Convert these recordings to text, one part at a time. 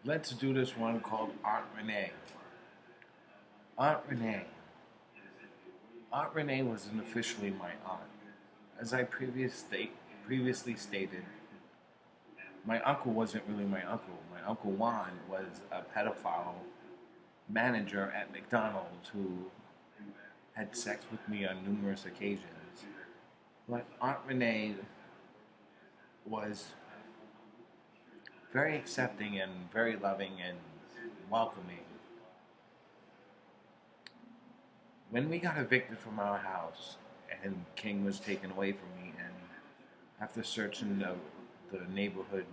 Let's do this one called Aunt Rene. Aunt Rene. Aunt Rene wasn't officially my aunt. As I previously stated, my uncle wasn't really my uncle. My uncle Juan was a pedophile manager at McDonald's who had sex with me on numerous occasions. But Aunt Rene was very accepting and very loving and welcoming. When we got evicted from our house and King was taken away from me, and after searching the neighborhood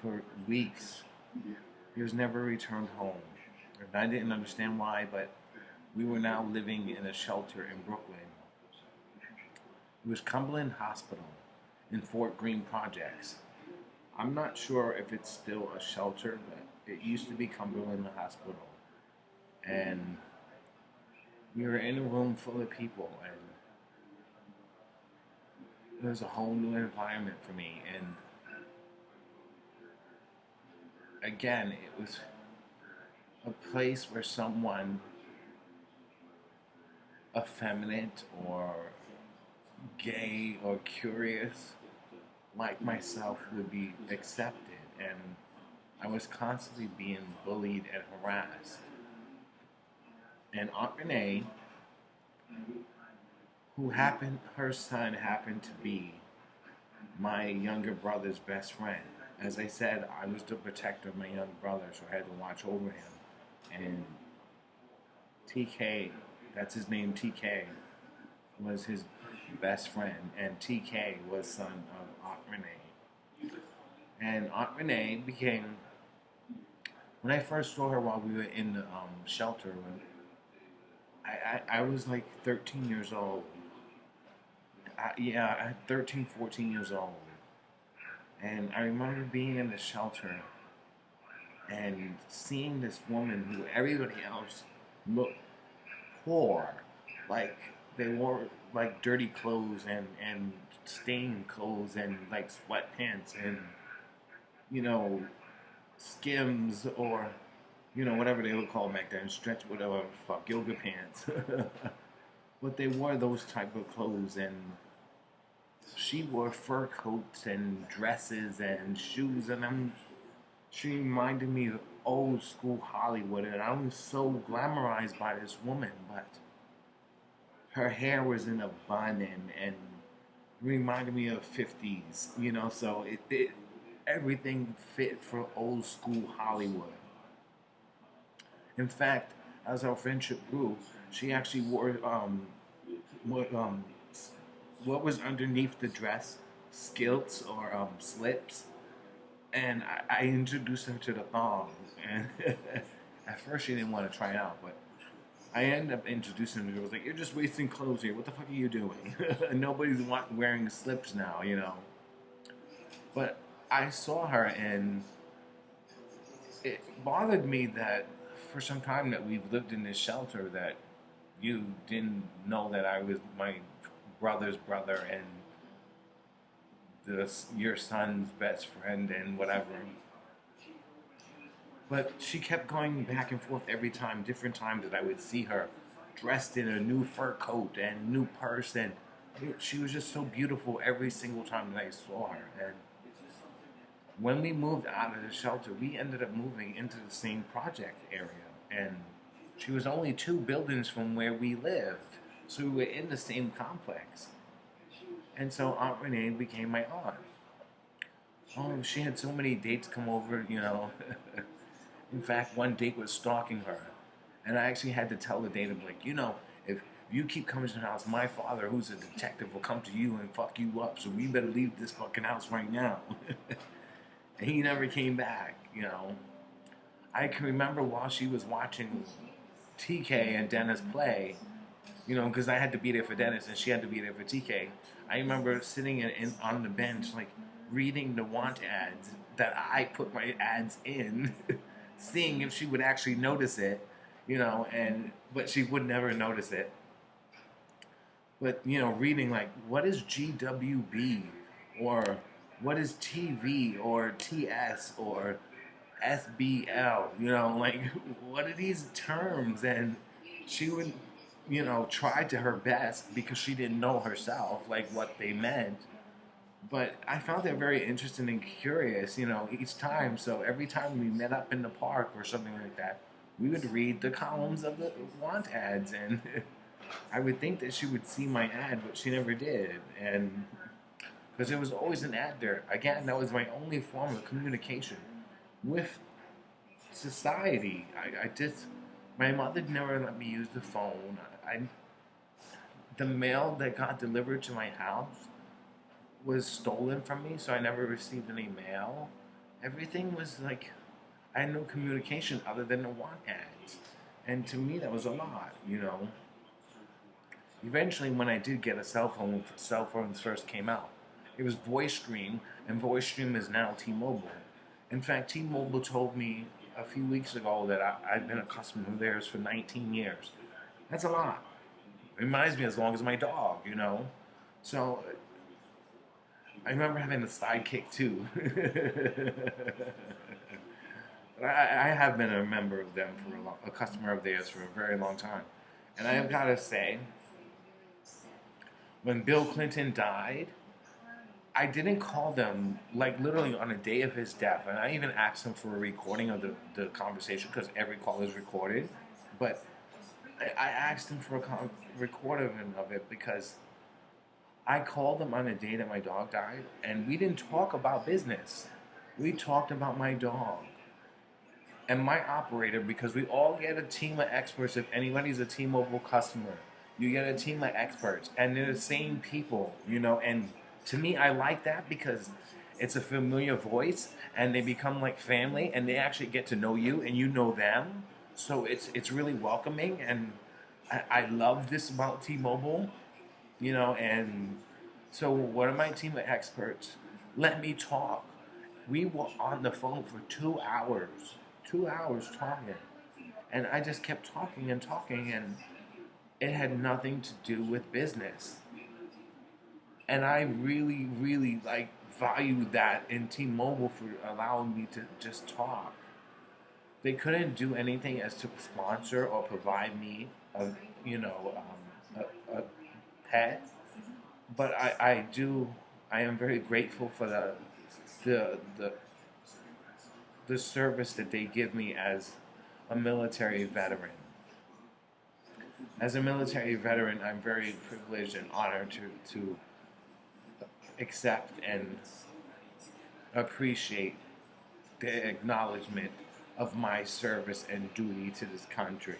for weeks, he was never returned home. And I didn't understand why, but we were now living in a shelter in Brooklyn. It was Cumberland Hospital in Fort Greene Projects. I'm not sure if it's still a shelter, but it used to be Cumberland Hospital. And we were in a room full of people, and it was a whole new environment for me. And again, it was a place where someone effeminate or gay or curious like myself would be accepted, and I was constantly being bullied and harassed. And Aunt Renee, her son happened to be my younger brother's best friend. As I said, I was the protector of my young brother, so I had to watch over him. And TK, that's his name, TK, was his best friend, and TK was son of Aunt Renee. And Aunt Renee became, when I first saw her while we were in the shelter, I was like 13 years old. I 13, 14 years old. And I remember being in the shelter and seeing this woman who everybody else looked poor. Like they wore like dirty clothes and stained clothes and like sweatpants and, Skims or, whatever they would call back then, stretch whatever, fuck, yoga pants. But they wore those type of clothes, and she wore fur coats and dresses and shoes, and she reminded me of old school Hollywood, and I was so glamorized by this woman, but her hair was in a bun and reminded me of 50s, so it everything fit for old school Hollywood. In fact, as our friendship grew, she actually wore what was underneath the dress, skilts or slips, and I introduced her to the thong. And at first she didn't want to try it out, but I ended up introducing her. I was like, "You're just wasting clothes here. What the fuck are you doing? Nobody's wearing slips now, But I saw her, and it bothered me that for some time that we've lived in this shelter that you didn't know that I was my brother's brother and your son's best friend and whatever. But she kept going back and forth every time, different times that I would see her dressed in a new fur coat and new purse, and she was just so beautiful every single time that I saw her. And when we moved out of the shelter, we ended up moving into the same project area, and she was only 2 buildings from where we lived, so we were in the same complex. And so Aunt Renee became my aunt. Oh, she had so many dates come over, In fact, one date was stalking her, and I actually had to tell the date, I'm like, if you keep coming to the house, my father, who's a detective, will come to you and fuck you up, so we better leave this fucking house right now. And he never came back, I can remember while she was watching TK and Dennis play, because I had to be there for Dennis and she had to be there for TK. I remember sitting on the bench, like, reading the want ads that I put my ads in, seeing if she would actually notice it, but she would never notice it. But, reading, like, what is GWB, or what is TV, or TS, or SBL, like what are these terms? And she would, try to her best because she didn't know herself, like what they meant. But I found it very interesting and curious, each time. So every time we met up in the park or something like that, we would read the columns of the want ads. And I would think that she would see my ad, but she never did. And because there was always an ad there. Again, that was my only form of communication with society. I just, my mother never let me use the phone. The mail that got delivered to my house was stolen from me, so I never received any mail. Everything was like, I had no communication other than the want ads. And to me, that was a lot. Eventually, when I did get a cell phone, cell phones first came out. It was VoiceStream, and VoiceStream is now T-Mobile. In fact, T-Mobile told me a few weeks ago that I've been a customer of theirs for 19 years. That's a lot. It reminds me as long as my dog. So I remember having a sidekick too. I have been a member of them a customer of theirs for a very long time. And I have got to say, when Bill Clinton died, I didn't call them, like, literally on the day of his death. And I even asked him for a recording of the conversation, because every call is recorded. But I asked him for a recording of it because I called them on the day that my dog died, and we didn't talk about business. We talked about my dog. And my operator, because we all get a team of experts. If anybody's a T-Mobile customer, you get a team of experts, and they're the same people, and to me, I like that because it's a familiar voice, and they become like family, and they actually get to know you, and you know them. So it's really welcoming, and I love this about T-Mobile, and so one of my team of experts let me talk. We were on the phone for 2 hours, 2 hours talking, and I just kept talking and talking, and it had nothing to do with business. And I really, really value that in T-Mobile for allowing me to just talk. They couldn't do anything as to sponsor or provide me a pet, but I am very grateful for the service that they give me as a military veteran. As a military veteran, I'm very privileged and honored to accept and appreciate the acknowledgement of my service and duty to this country.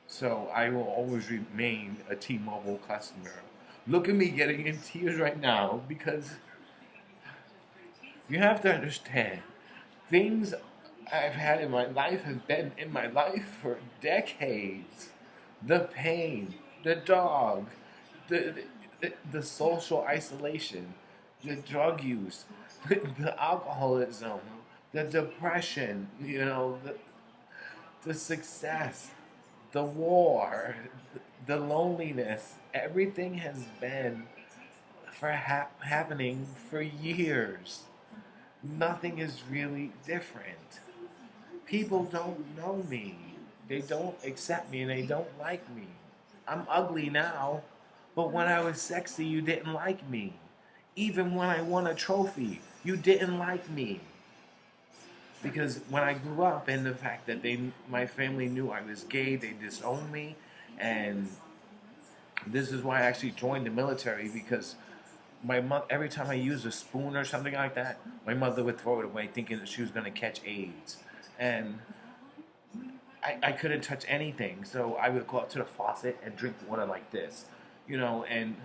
So I will always remain a T-Mobile customer. Look at me getting in tears right now because you have to understand, things I've had in my life have been in my life for decades. The pain, the dog, the social isolation, the drug use, the alcoholism, the depression, the success, the war, the loneliness. Everything has been happening for years. Nothing is really different. People don't know me. They don't accept me, and they don't like me. I'm ugly now, but when I was sexy, you didn't like me. Even when I won a trophy, you didn't like me. Because when I grew up, and the fact that my family knew I was gay, they disowned me, and this is why I actually joined the military, because my mother, every time I used a spoon or something like that, my mother would throw it away thinking that she was going to catch AIDS. And I couldn't touch anything, so I would go up to the faucet and drink water like this, and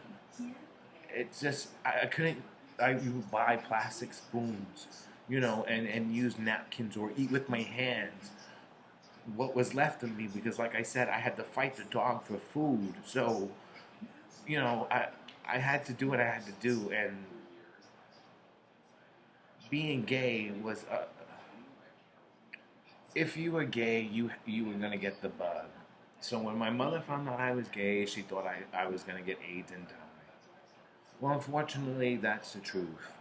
it's just, I couldn't, I would buy plastic spoons, and use napkins or eat with my hands what was left of me, because like I said, I had to fight the dog for food. So, I had to do what I had to do, and being gay was if you were gay, you were gonna get the bug. So when my mother found out I was gay, she thought I was gonna get AIDS and die. Well, unfortunately, that's the truth.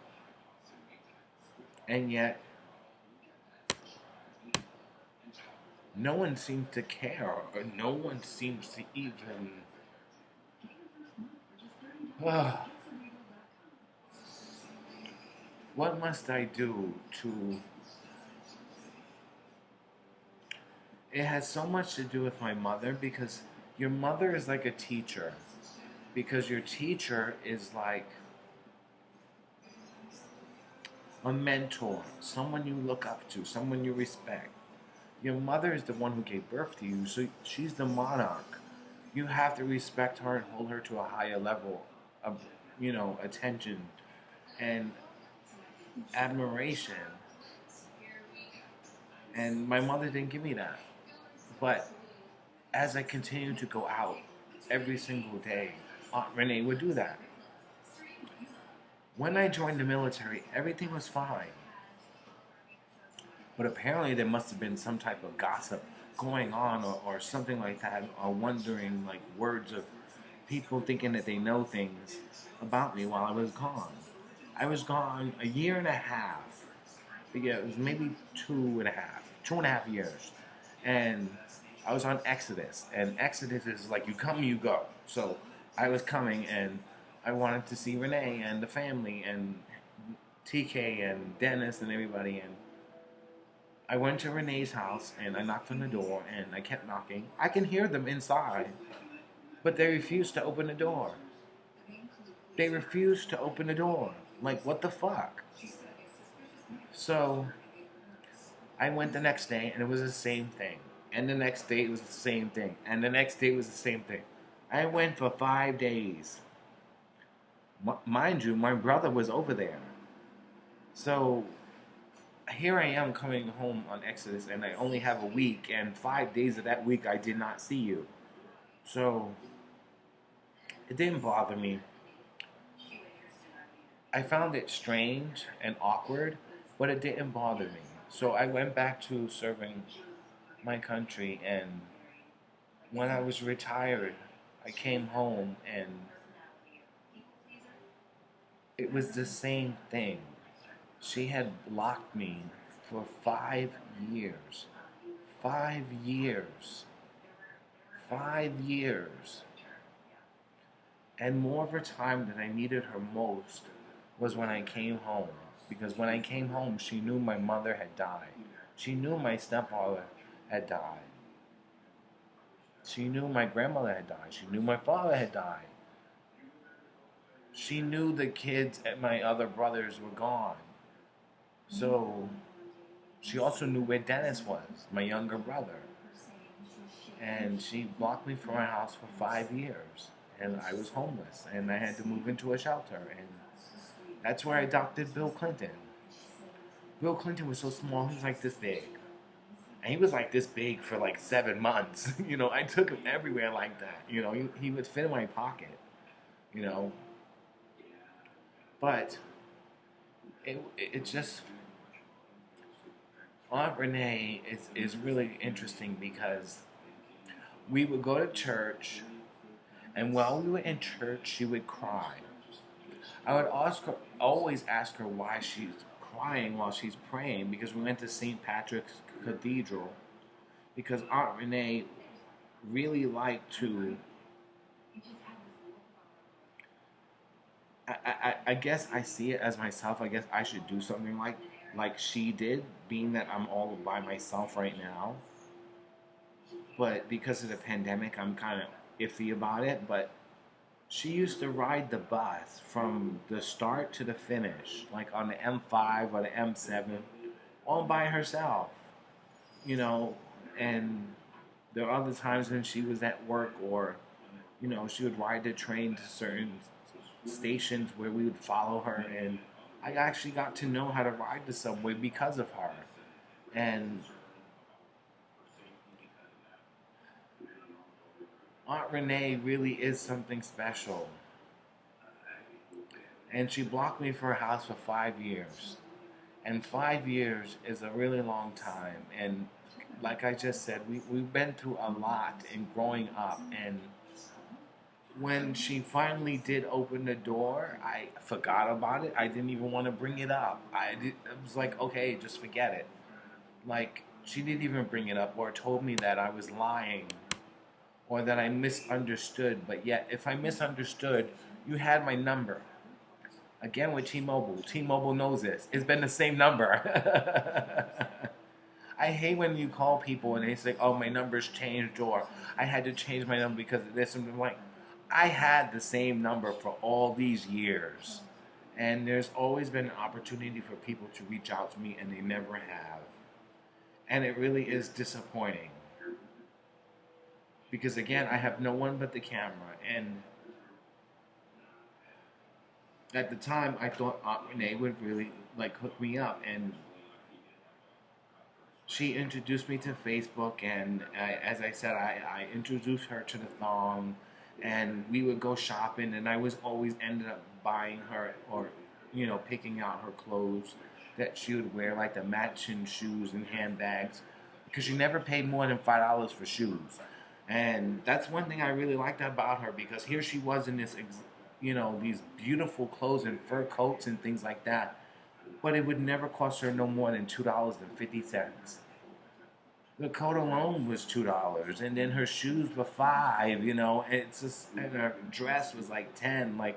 And yet, no one seems to care, or no one seems to even. What must I do to. It has so much to do with my mother because your mother is like a teacher. Because your teacher is like a mentor, someone you look up to, someone you respect. Your mother is the one who gave birth to you, so she's the monarch. You have to respect her and hold her to a higher level of, attention and admiration. And my mother didn't give me that. But as I continued to go out every single day, Aunt Rene would do that. When I joined the military, everything was fine. But apparently there must have been some type of gossip going on or something like that, or wondering, like, words of people thinking that they know things about me while I was gone. I was gone a year and a half. Yeah, it was maybe 2.5 years. And I was on Exodus. And Exodus is like you come, you go. So I was coming and I wanted to see Renee and the family and TK and Dennis and everybody. And I went to Renee's house and I knocked on the door and I kept knocking. I can hear them inside, but they refused to open the door. They refused to open the door. Like, what the fuck? So I went the next day and it was the same thing. And the next day it was the same thing. And the next day it was the same thing. I went for 5 days. Mind you, my brother was over there. So here I am coming home on Exodus and I only have a week, and 5 days of that week I did not see you. So it didn't bother me. I found it strange and awkward, but it didn't bother me. So I went back to serving my country, and when I was retired, I came home and it was the same thing. She had blocked me for 5 years. 5 years. 5 years. And more of a time that I needed her most was when I came home. Because when I came home, she knew my mother had died. She knew my stepfather had died. She knew my grandmother had died. She knew my father had died. She knew the kids and my other brothers were gone. So she also knew where Dennis was, my younger brother. And she blocked me from her house for 5 years. And I was homeless. And I had to move into a shelter. And that's where I adopted Bill Clinton. Bill Clinton was so small, he was like this big. And he was like this big for like 7 months. I took him everywhere like that. He would fit in my pocket. But it just... Aunt Rene is really interesting because we would go to church, and while we were in church, she would cry. I would always ask her why she's crying while she's praying, because we went to St. Patrick's Cathedral, because Aunt Rene really liked to... I guess I see it as myself. I guess I should do something like she did, being that I'm all by myself right now. But because of the pandemic, I'm kind of iffy about it. But she used to ride the bus from the start to the finish, like on the M5 or the M7, all by herself. And there are other times when she was at work, or, she would ride the train to certain stations where we would follow her, and I actually got to know how to ride the subway because of her. And Aunt Rene really is something special. And she blocked me from her house for 5 years. And 5 years is a really long time. And like I just said, we've been through a lot in growing up. And when she finally did open the door, I forgot about it. I didn't even want to bring it up. It was like, okay, just forget it. Like, she didn't even bring it up or told me that I was lying or that I misunderstood. But yet, if I misunderstood, you had my number. Again with T-Mobile. T-Mobile knows this. It's been the same number. I hate when you call people and they say, oh, my number's changed, or I had to change my number because of this. And I'm like, I had the same number for all these years. And there's always been an opportunity for people to reach out to me, and they never have. And it really is disappointing. Because again, I have no one but the camera. And at the time, I thought Aunt Rene would really hook me up. And she introduced me to Facebook, and as I said, I introduced her to the thong, and we would go shopping, and I was always ended up buying her, or picking out her clothes that she would wear, like the matching shoes and handbags, because she never paid more than $5 for shoes. And that's one thing I really liked about her, because here she was in this, these beautiful clothes and fur coats and things like that, but it would never cost her no more than $2.50. The coat alone was $2, and then her shoes were $5. It's just, and her dress was like $10.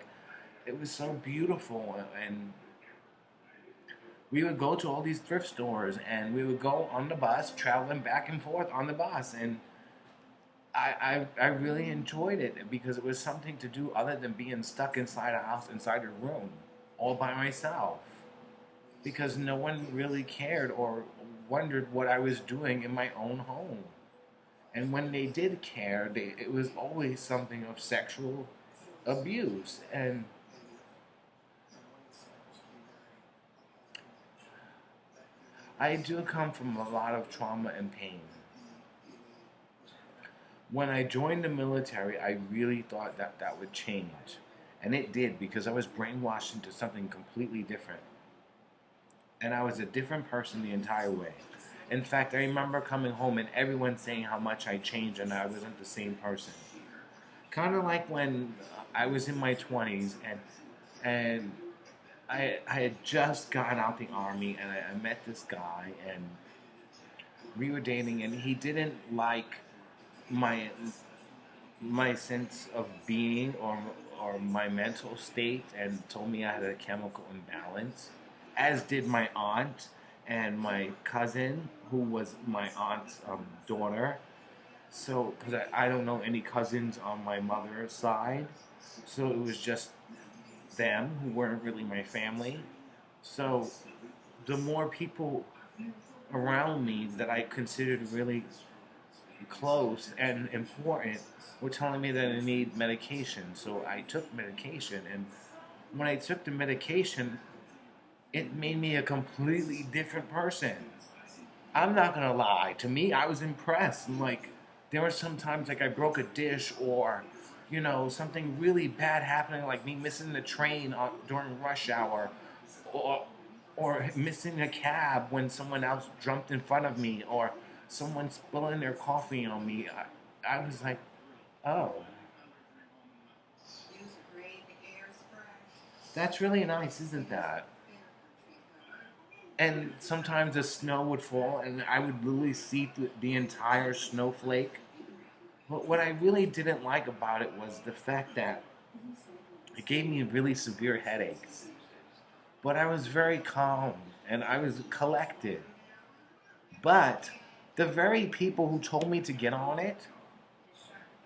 It was so beautiful, and we would go to all these thrift stores, and we would go on the bus, traveling back and forth on the bus, and I really enjoyed it because it was something to do other than being stuck inside a house, inside a room, all by myself. Because no one really cared or wondered what I was doing in my own home. And when they did care, it was always something of sexual abuse. And I do come from a lot of trauma and pain. When I joined the military, I really thought that would change. And it did, because I was brainwashed into something completely different. And I was a different person the entire way. In fact, I remember coming home and everyone saying how much I changed and I wasn't the same person. Kind of like when I was in my 20s and I had just gotten out the army, and I met this guy, and we were dating, and he didn't like my sense of being or my mental state, and told me I had a chemical imbalance, as did my aunt and my cousin, who was my aunt's daughter. So, because I don't know any cousins on my mother's side, so it was just them who weren't really my family. So, the more people around me that I considered really close and important were telling me that I need medication. So I took medication, and when I took the medication, it made me a completely different person. I'm not gonna lie. To me, I was impressed. And there were some times I broke a dish, or something really bad happening, like me missing the train during rush hour, or missing a cab when someone else jumped in front of me, or someone spilling their coffee on me. I was like, oh, that's really nice, isn't that? And sometimes the snow would fall, and I would literally see the entire snowflake. But what I really didn't like about it was the fact that it gave me really severe headaches. But I was very calm, and I was collected. But the very people who told me to get on it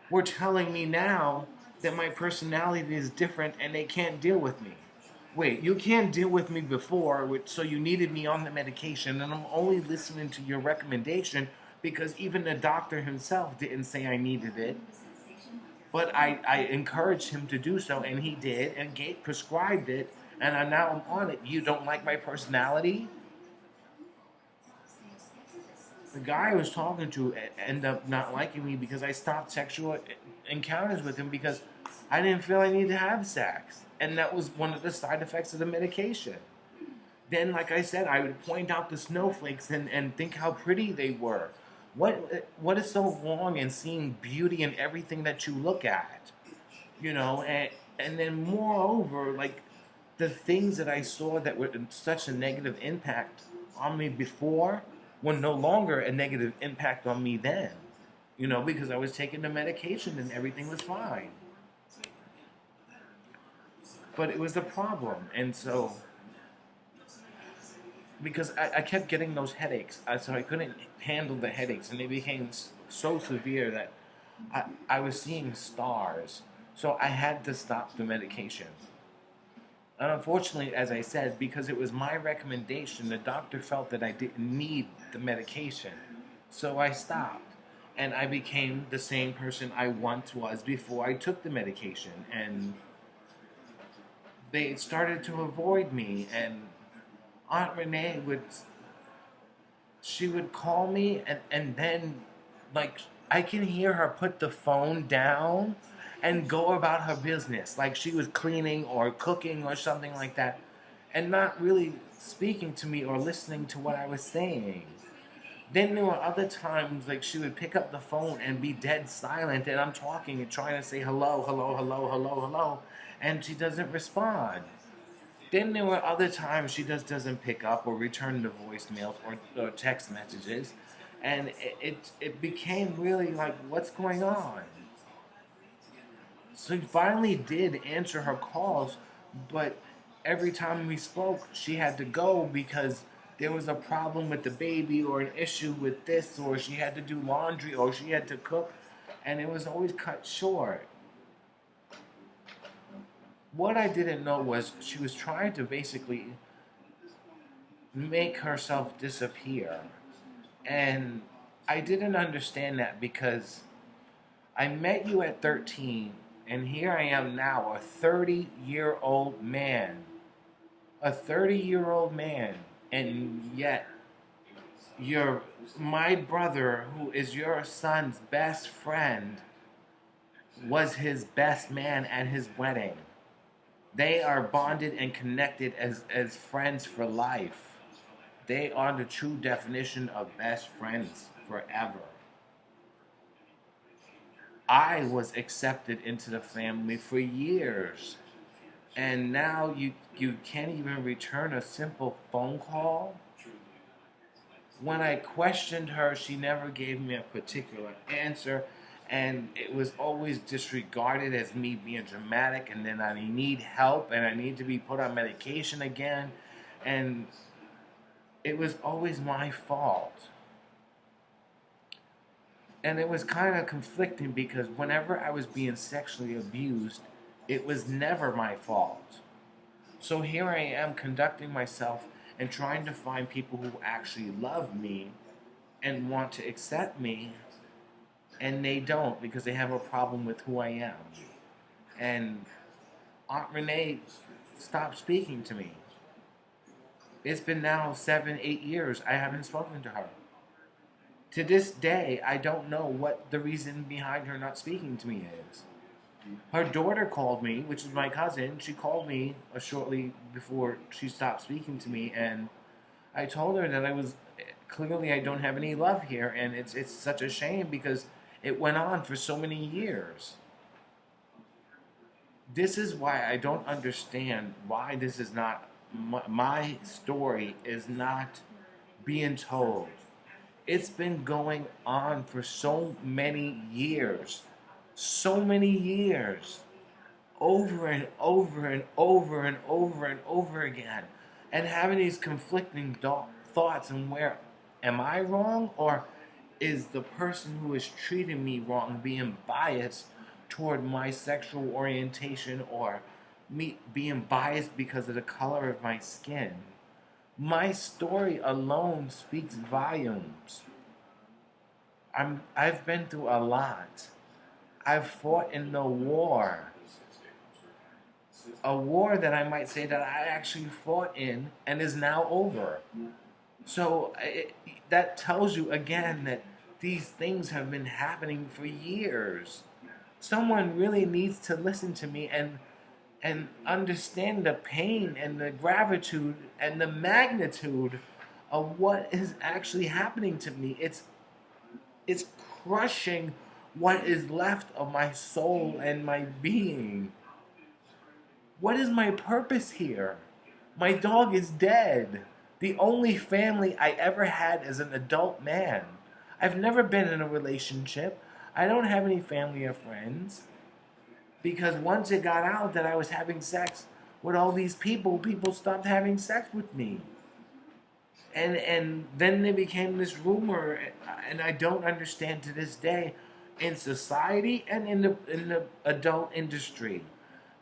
were telling me now that my personality is different and they can't deal with me. Wait, you can't deal with me before, so you needed me on the medication, and I'm only listening to your recommendation because even the doctor himself didn't say I needed it. But I encouraged him to do so, and he did, and Gate prescribed it, and now I'm on it. You don't like my personality? The guy I was talking to ended up not liking me because I stopped sexual encounters with him because I didn't feel I needed to have sex. And that was one of the side effects of the medication. Then, like I said, I would point out the snowflakes and think how pretty they were. What is so wrong in seeing beauty in everything that you look at? And then moreover, the things that I saw that were such a negative impact on me before, were no longer a negative impact on me then, because I was taking the medication and everything was fine. But it was a problem. And so, because I kept getting those headaches, so I couldn't handle the headaches, and they became so severe that I was seeing stars. So I had to stop the medication. And unfortunately, as I said, because it was my recommendation, the doctor felt that I didn't need the medication. So I stopped. And I became the same person I once was before I took the medication. And they started to avoid me. And Aunt Rene would call me, and then, like, I can hear her put the phone down and go about her business, like she was cleaning or cooking or something like that, and not really speaking to me or listening to what I was saying. Then there were other times, like, she would pick up the phone and be dead silent, and I'm talking and trying to say hello, hello, hello, hello, hello, and she doesn't respond. Then there were other times she just doesn't pick up or return the voicemails or text messages, and it became really like, what's going on? So he finally did answer her calls, but every time we spoke, she had to go because there was a problem with the baby or an issue with this, or she had to do laundry, or she had to cook, and it was always cut short. What I didn't know was she was trying to basically make herself disappear. And I didn't understand that because I met you at 13, and here I am now, a 30-year-old man. A 30-year-old man. And yet, my brother, who is your son's best friend, was his best man at his wedding. They are bonded and connected as friends for life. They are the true definition of best friends forever. I was accepted into the family for years. And now you can't even return a simple phone call? When I questioned her, she never gave me a particular answer. And it was always disregarded as me being dramatic, and then I need help, and I need to be put on medication again. And it was always my fault. And it was kind of conflicting because whenever I was being sexually abused, it was never my fault. So here I am conducting myself and trying to find people who actually love me and want to accept me, and they don't because they have a problem with who I am. And Aunt Rene stopped speaking to me. It's been now 7, 8 years I haven't spoken to her. To this day, I don't know what the reason behind her not speaking to me is. Her daughter called me, which is my cousin. She called me shortly before she stopped speaking to me, and I told her that clearly I don't have any love here, and it's such a shame because it went on for so many years. This is why I don't understand why this is not, my story is not being told. It's been going on for so many years. So many years. Over and over and over and over and over again. And having these conflicting thoughts, and where am I wrong, or is the person who is treating me wrong being biased toward my sexual orientation, or me being biased because of the color of my skin? My story alone speaks volumes. I've been through a lot. I've fought in the war. A war that I might say that I actually fought in and is now over. So that tells you again that these things have been happening for years. Someone really needs to listen to me and understand the pain and the gravitude and the magnitude of what is actually happening to me. It's crushing what is left of my soul and my being. What is my purpose here? My dog is dead. The only family I ever had as an adult man. I've never been in a relationship. I don't have any family or friends. Because once it got out that I was having sex with all these people, people stopped having sex with me. And then there became this rumor, and I don't understand to this day, in society and in the adult industry.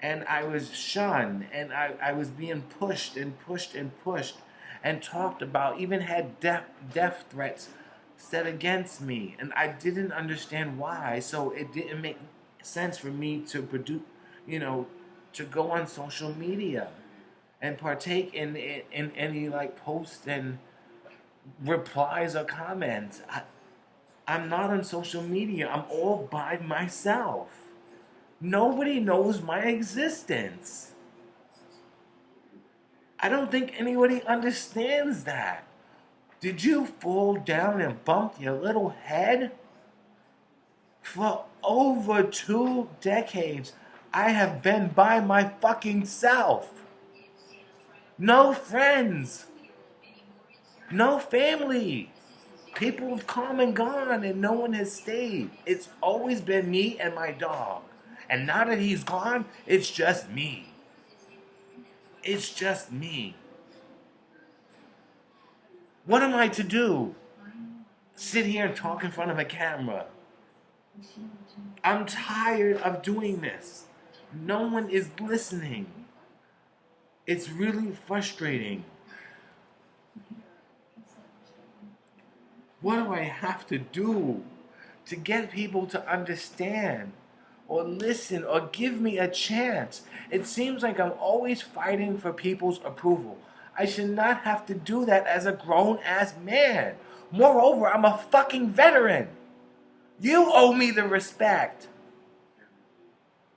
And I was shunned, and I was being pushed and pushed and pushed and talked about, even had death threats set against me. And I didn't understand why, so it didn't make sense for me to produce, to go on social media and partake in any like posts and replies or comments. I'm not on social media. I'm all by myself. Nobody knows my existence. I don't think anybody understands that. Did you fall down and bump your little head? For over 2 decades, I have been by my fucking self. No friends. No family. People have come and gone and no one has stayed. It's always been me and my dog. And now that he's gone, it's just me. It's just me. What am I to do? Sit here and talk in front of a camera. I'm tired of doing this. No one is listening. It's really frustrating. What do I have to do to get people to understand or listen or give me a chance? It seems like I'm always fighting for people's approval. I should not have to do that as a grown-ass man. Moreover, I'm a fucking veteran. You owe me the respect.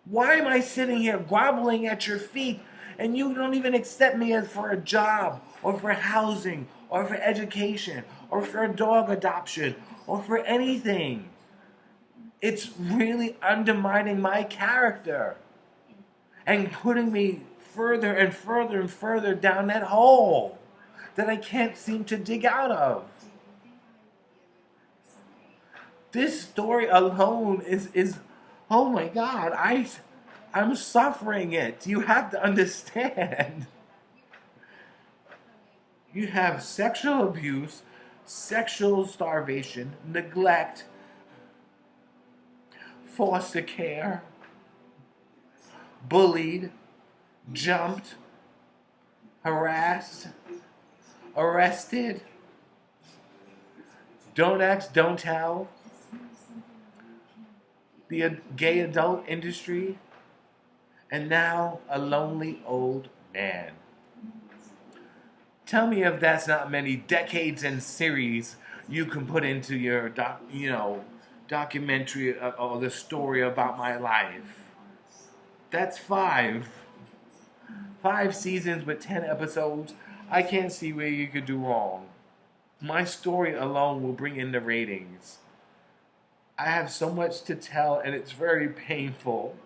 Why am I sitting here groveling at your feet and you don't even accept me as for a job or for housing or for education or for a dog adoption or for anything? It's really undermining my character and putting me further and further and further down that hole that I can't seem to dig out of. This story alone is oh my God, I'm suffering it. You have to understand. You have sexual abuse, sexual starvation, neglect, foster care, bullied, jumped, harassed, arrested, don't ask, don't tell, the gay adult industry, and now a lonely old man. Tell me if that's not many decades and series you can put into your documentary or the story about my life. That's 5 seasons with 10 episodes. I can't see where you could do wrong. My story alone will bring in the ratings. I have so much to tell and it's very painful.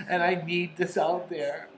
And I need this out there.